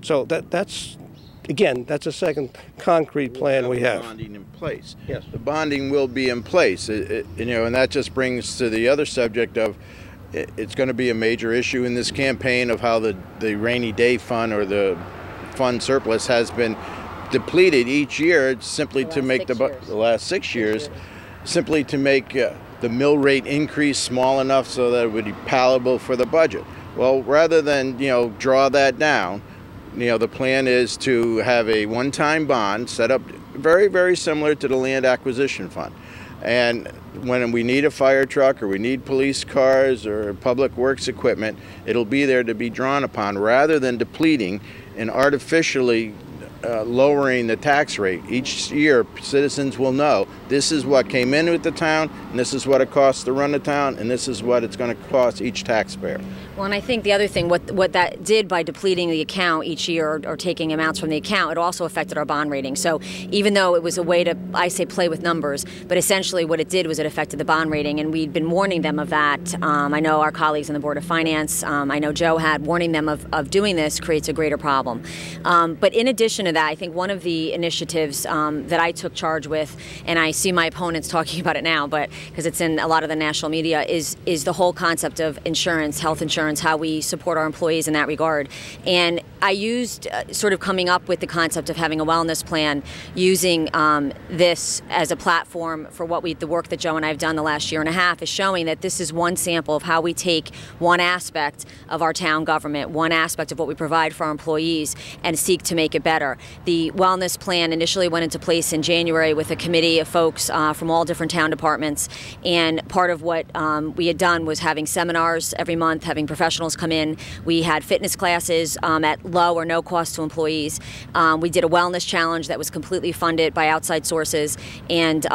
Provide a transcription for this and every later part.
So that's, again, that's a second concrete plan we have. Bonding in place. Yes. The bonding will be in place. You know, and that just brings to the other subject of it's going to be a major issue in this campaign of how the rainy day fund or the fund surplus has been depleted each year simply to make the last 6 years, simply to make the mill rate increase small enough so that it would be palatable for the budget. Well, rather than, you know, draw that down, you know, the plan is to have a one-time bond set up very, very similar to the land acquisition fund. And when we need a fire truck or we need police cars or public works equipment, it'll be there to be drawn upon rather than depleting and artificially lowering the tax rate. Each year, citizens will know this is what came in with the town, and this is what it costs to run the town, and this is what it's going to cost each taxpayer. Well, and I think the other thing, what that did by depleting the account each year or taking amounts from the account, it also affected our bond rating. So even though it was a way to, I say, play with numbers, but essentially what it did was it affected the bond rating, and we'd been warning them of that. I know our colleagues on the Board of Finance, I know Joe had, warning them of doing this creates a greater problem. But in addition to that, I think one of the initiatives that I took charge with, and I see my opponents talking about it now, but because it's in a lot of the national media, is the whole concept of insurance, health insurance, how we support our employees in that regard. And I used sort of coming up with the concept of having a wellness plan, using this as a platform for the work that Joe and I have done the last year and a half, is showing that this is one sample of how we take one aspect of our town government, one aspect of what we provide for our employees, and seek to make it better. The wellness plan initially went into place in January with a committee of folks from all different town departments, and part of what we had done was having seminars every month, having professionals come in. We had fitness classes at low or no cost to employees. We did a wellness challenge that was completely funded by outside sources, and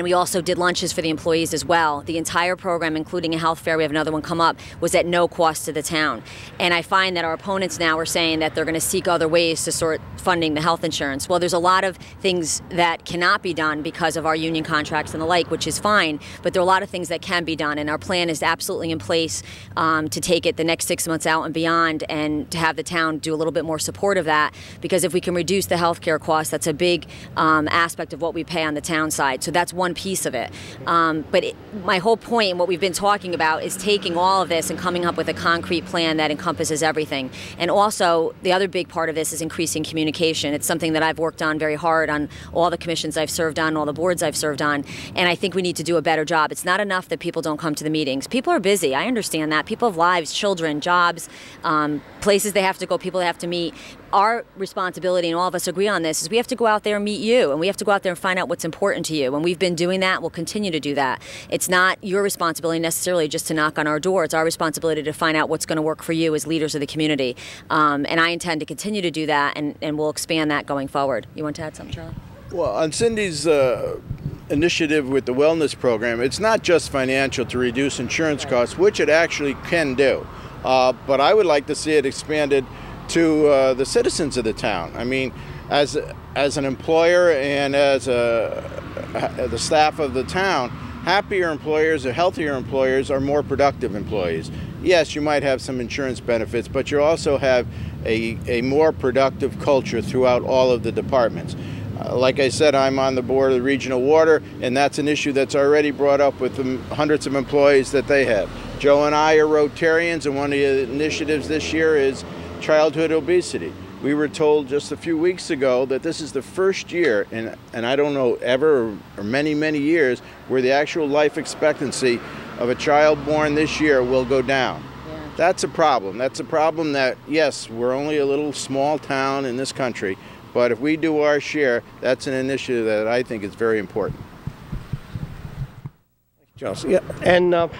we also did lunches for the employees as well. The entire program, including a health fair, we have another one come up, was at no cost to the town. And I find that our opponents now are saying that they're going to seek other ways to sort funding the health insurance. Well, there's a lot of things that cannot be done because of our union contracts and the like, which is fine, but there are a lot of things that can be done, and our plan is absolutely in place to take it the next 6 months out and beyond, and to have the town do a little bit more support of that, because if we can reduce the health care costs, that's a big aspect of what we pay on the town side. So that's one piece of it. My whole point and what we've been talking about is taking all of this and coming up with a concrete plan that encompasses everything. And also, the other big part of this is increasing communication. It's something that I've worked on very hard on all the commissions I've served on, all the boards I've served on, and I think we need to do a better job. It's not enough that people don't come to the meetings. People are busy. I understand that. People have lives, children, jobs, places they have to go, people they have to meet. Our responsibility, and all of us agree on this, is we have to go out there and meet you, and we have to go out there and find out what's important to you. And we've been doing that. We'll continue to do that. It's not your responsibility necessarily just to knock on our door. It's our responsibility to find out what's going to work for you as leaders of the community. And I intend to continue to do that, and we'll expand that going forward. You want to add something, Charlie? Well, on Cindy's initiative with the wellness program, it's not just financial to reduce insurance costs, which it actually can do. But I would like to see it expanded to the citizens of the town. I mean, as an employer and as the staff of the town, happier employers or healthier employers are more productive employees. Yes, you might have some insurance benefits, but you also have a more productive culture throughout all of the departments. Like I said, I'm on the board of the regional water, and that's an issue that's already brought up with the hundreds of employees that they have. Joe and I are Rotarians, and one of the initiatives this year is childhood obesity. We were told just a few weeks ago that this is the first year, and I don't know, ever or many, many years, where the actual life expectancy of a child born this year will go down. Yeah. That's a problem. That's a problem that, yes, we're only a little small town in this country, but if we do our share, that's an initiative that I think is very important. Johnson, yeah, and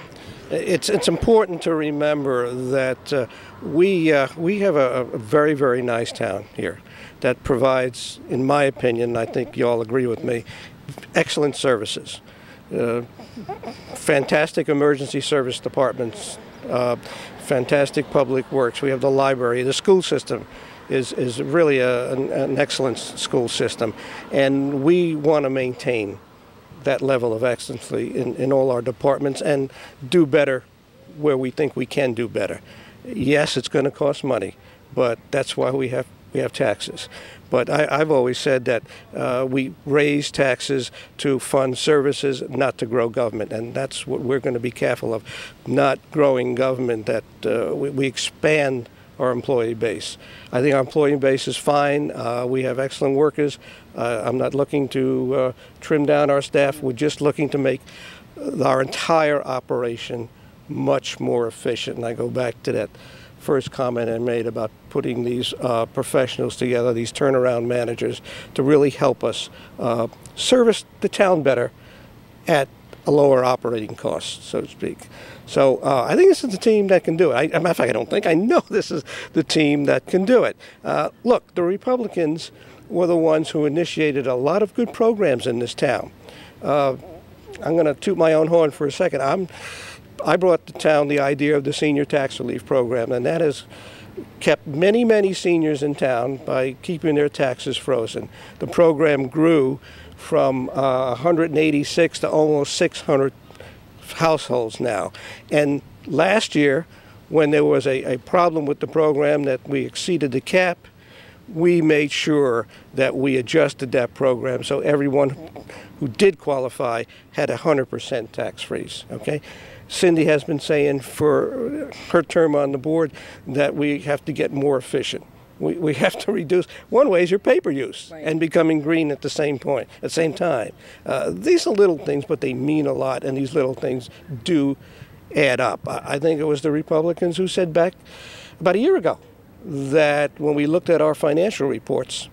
it's important to remember that we have a very, very nice town here that provides, in my opinion, I think you all agree with me, excellent services. Fantastic emergency service departments, fantastic public works. We have the library, the school system is really an excellent school system, and we want to maintain that level of excellence in all our departments and do better where we think we can do better. Yes, it's going to cost money, but that's why we have taxes. But I've always said that we raise taxes to fund services, not to grow government, and that's what we're going to be careful of, not growing government, that we expand our employee base. I think our employee base is fine. We have excellent workers. I'm not looking to trim down our staff. We're just looking to make our entire operation much more efficient. And I go back to that first comment I made about putting these professionals together, these turnaround managers, to really help us service the town better at a lower operating cost, so to speak. So I think this is the team that can do it. Matter of fact, I don't think, I know this is the team that can do it. Look, the Republicans were the ones who initiated a lot of good programs in this town. I'm going to toot my own horn for a second. I brought to town the idea of the senior tax relief program, and that has kept many, many seniors in town by keeping their taxes frozen. The program grew from 186 to almost 600 households now. And last year, when there was a problem with the program that we exceeded the cap, we made sure that we adjusted that program so everyone who did qualify had 100% tax freeze. Okay? Cindy has been saying for her term on the board that we have to get more efficient. We have to reduce. One way is your paper use, right, and becoming green at the same time. These are little things, but they mean a lot, and these little things do add up. I think it was the Republicans who said back about a year ago that when we looked at our financial reports,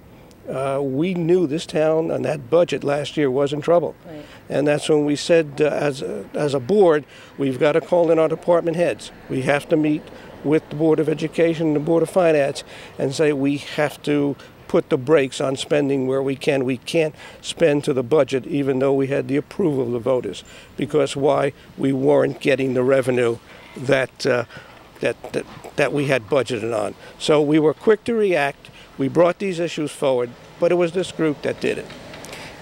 we knew this town and that budget last year was in trouble. Right. And that's when we said, as a board, we've got to call in our department heads. We have to meet with the Board of Education and the Board of Finance and say we have to put the brakes on spending where we can. We can't spend to the budget even though we had the approval of the voters, because why? We weren't getting the revenue that we had budgeted on. So we were quick to react. We brought these issues forward, but it was this group that did it.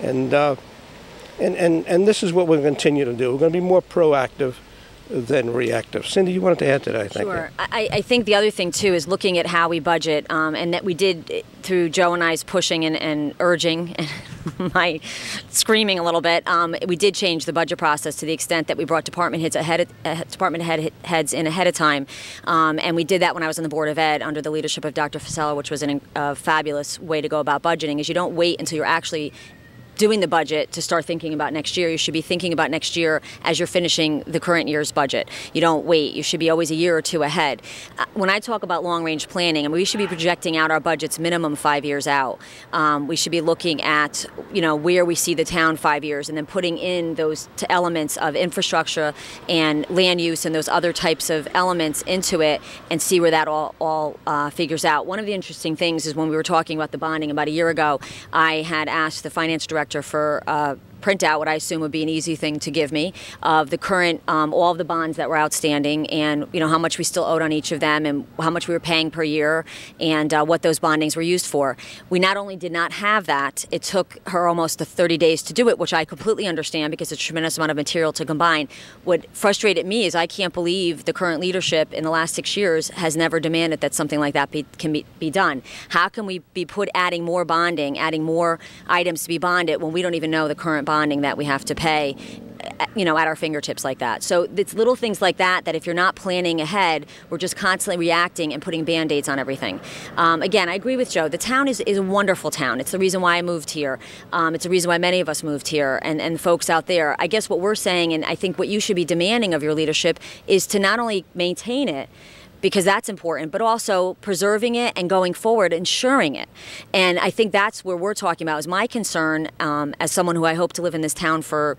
And this is what we're going to continue to do. We're going to be more proactive than reactive. Cindy, you wanted to add to that, I think. Sure. I think the other thing, too, is looking at how we budget, and that we did, through Joe and I's pushing and urging, and my screaming a little bit, we did change the budget process to the extent that we brought department heads heads in ahead of time, and we did that when I was on the Board of Ed under the leadership of Dr. Fasella, which was a fabulous way to go about budgeting, is you don't wait until you're actually doing the budget to start thinking about next year. You should be thinking about next year as you're finishing the current year's budget. You don't wait. You should be always a year or two ahead. When I talk about long-range planning, and we should be projecting out our budgets minimum 5 years out. We should be looking at, where we see the town 5 years, and then putting in those elements of infrastructure and land use and those other types of elements into it, and see where that all figures out. One of the interesting things is when we were talking about the bonding about a year ago, I had asked the finance director for print out what I assume would be an easy thing to give me of the current, all of the bonds that were outstanding, and how much we still owed on each of them, and how much we were paying per year, and what those bondings were used for. We not only did not have that, it took her almost the 30 days to do it, which I completely understand because it's a tremendous amount of material to combine. What frustrated me is I can't believe the current leadership in the last 6 years has never demanded that something like that can be done. How can we be adding more bonding, adding more items to be bonded when we don't even know the current bonding that we have to pay, at our fingertips like that? So it's little things like that if you're not planning ahead, we're just constantly reacting and putting Band-Aids on everything. Again, I agree with Joe. The town is a wonderful town. It's the reason why I moved here. It's the reason why many of us moved here, and folks out there. I guess what we're saying, and I think what you should be demanding of your leadership, is to not only maintain it, because that's important, but also preserving it and going forward, ensuring it. And I think that's where we're talking about, is my concern as someone who I hope to live in this town for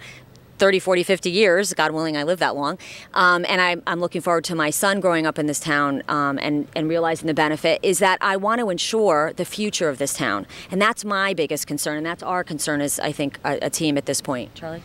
30, 40, 50 years, God willing I live that long, and I'm looking forward to my son growing up in this town and realizing the benefit, is that I want to ensure the future of this town. And that's my biggest concern, and that's our concern as, I think, a team at this point. Charlie?